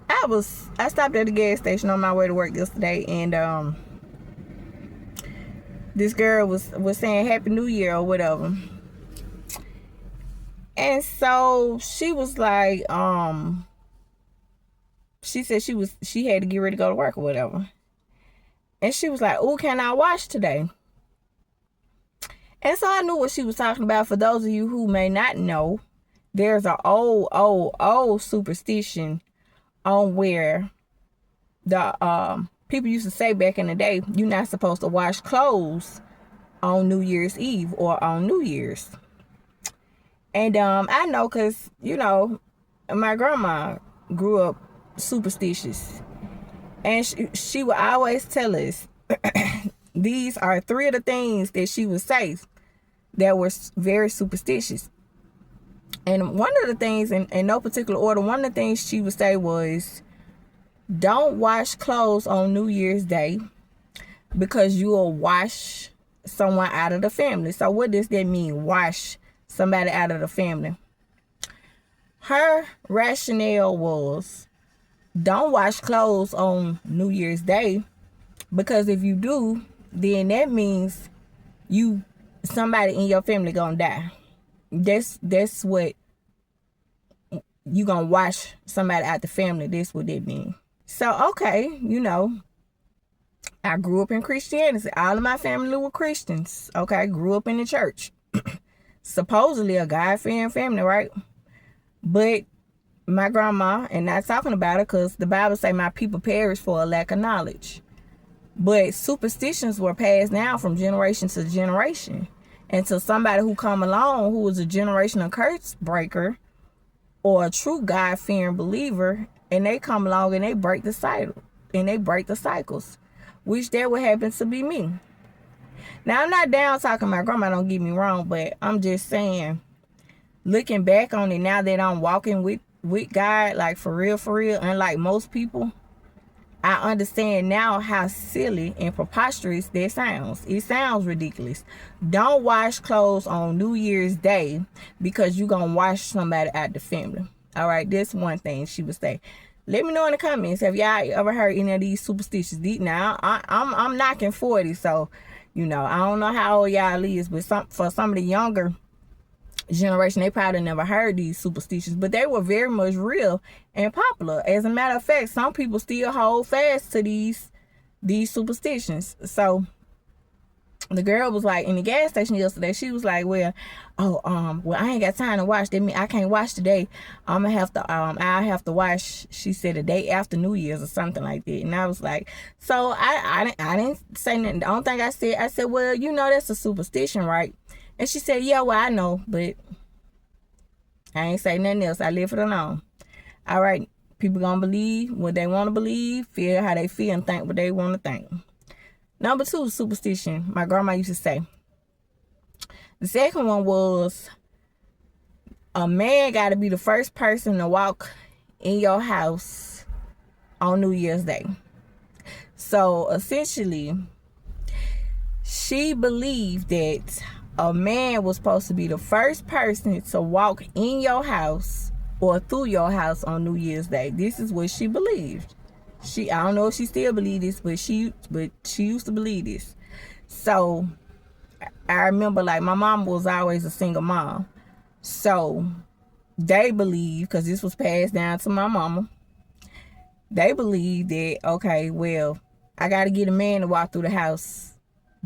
I stopped at the gas station on my way to work yesterday, and this girl was saying Happy New Year or whatever. And so she was like, she said she had to get ready to go to work or whatever. And she was like, "Oh, can I wash today?" And so I knew what she was talking about. For those of you who may not know, there's an old superstition on where the people used to say back in the day, you're not supposed to wash clothes on New Year's Eve or on New Year's. And I know because, my grandma grew up superstitious. And she would always tell us, these are three of the things that she would say that were very superstitious. And one of the things, in no particular order, one of the things she would say was, don't wash clothes on New Year's Day because you will wash someone out of the family. So what does that mean, wash somebody out of the family? Her rationale was, don't wash clothes on New Year's Day because if you do, then that means somebody in your family gonna die. That's what you gonna wash somebody out the family. That's what that means. So okay, I grew up in Christianity. All of my family were Christians. Okay, grew up in the church. Supposedly a God-fearing family, right? But my grandma, and not talking about it because the Bible say my people perish for a lack of knowledge. But superstitions were passed down from generation to generation. Until somebody who come along who is a generational curse breaker or a true God-fearing believer, and they come along and they break the cycle. And they break the cycles. Which that would happen to be me. Now, I'm not down talking my grandma, don't get me wrong, but I'm just saying, looking back on it now that I'm walking with God, like for real, unlike most people, I understand now how silly and preposterous that sounds. It sounds ridiculous. Don't wash clothes on New Year's Day because you're going to wash somebody out the family. All right, that's one thing she would say. Let me know in the comments, have y'all ever heard any of these superstitions? Now, I'm knocking 40, so, I don't know how old y'all is, but for some of the younger generation, they probably never heard these superstitions, but they were very much real and popular. As a matter of fact, some people still hold fast to these superstitions. So the girl was like in the gas station yesterday, she was like, well, I ain't got time to wash. That mean I can't wash today. I'll have to wash, she said, the day after New Year's or something like that. And I was like, so I didn't say nothing. The only thing I said, well, that's a superstition, right? And she said, yeah, well, I know, but I ain't say nothing else. I left it alone. All right, people gonna believe what they want to believe, feel how they feel, and think what they want to think. Number 2, superstition, my grandma used to say. The second one was, a man got to be the first person to walk in your house on New Year's Day. So, essentially, she believed that a man was supposed to be the first person to walk in your house or through your house on New Year's Day. This is what she believed. I don't know if she still believes this, but she used to believe this. So I remember, like, my mom was always a single mom. So they believe, because this was passed down to my mama, they believe that, okay, well, I got to get a man to walk through the house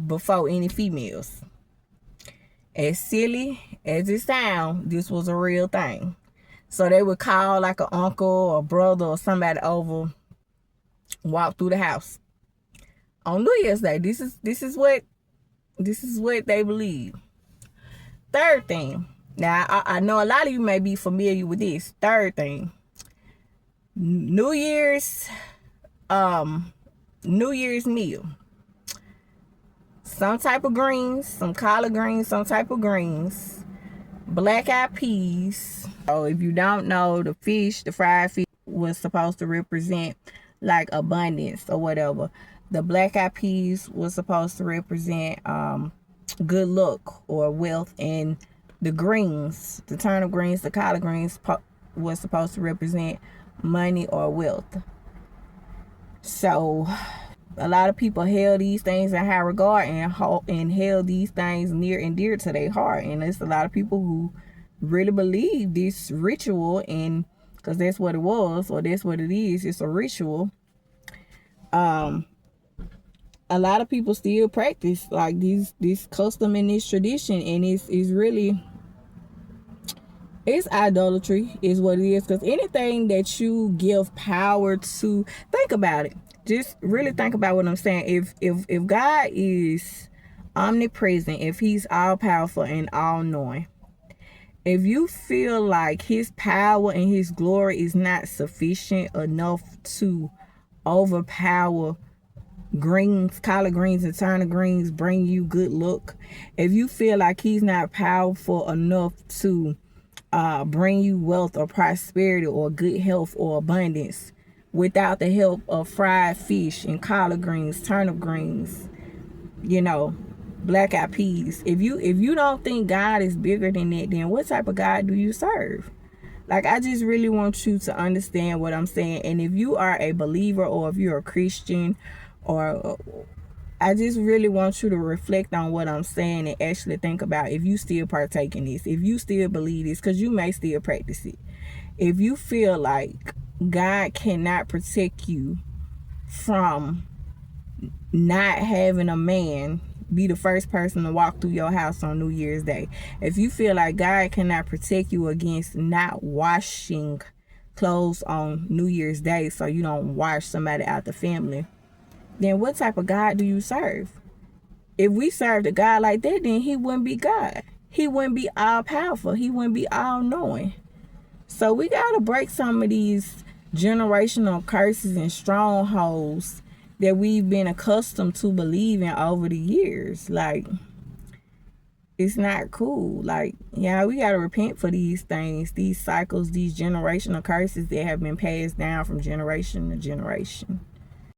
before any females. As silly as it sounds, this was a real thing. So they would call like an uncle or brother or somebody over, walk through the house on New Year's Day. This is what they believe. Third thing. Now I know a lot of you may be familiar with this. Third thing. New Year's meal. Some type of greens, some collard greens, some type of greens, black eyed peas. So if you don't know, the fried fish was supposed to represent like abundance or whatever. The black eyed peas was supposed to represent good luck or wealth, and the greens, the turnip greens, the collard greens was supposed to represent money, or wealth. So a lot of people held these things in high regard and held these things near and dear to their heart. And there's a lot of people who really believe this ritual, and because that's what it was, or that's what it is, it's a ritual. A lot of people still practice like this custom and this tradition, and it's really, it's idolatry is what it is. Because anything that you give power to, think about it. Just really think about what I'm saying. If God is omnipresent, if he's all powerful and all knowing, if you feel like his power and his glory is not sufficient enough to overpower greens, collard greens and turnip greens, bring you good luck, if you feel like he's not powerful enough to bring you wealth or prosperity or good health or abundance without the help of fried fish and collard greens, turnip greens, black eyed peas, if you don't think God is bigger than that, then what type of God do you serve? Like, I just really want you to understand what I'm saying. And if you are a believer, or if you're a Christian, or I just really want you to reflect on what I'm saying and actually think about if you still partake in this, if you still believe this, because you may still practice it. If you feel like God cannot protect you from not having a man be the first person to walk through your house on New Year's Day, if you feel like God cannot protect you against not washing clothes on New Year's Day so you don't wash somebody out the family, then what type of God do you serve? If we served a God like that, then he wouldn't be God. He wouldn't be all powerful. He wouldn't be all knowing. So we got to break some of these generational curses and strongholds that we've been accustomed to believing over the years. Like, it's not cool. Like, yeah, we got to repent for these things, these cycles, these generational curses that have been passed down from generation to generation.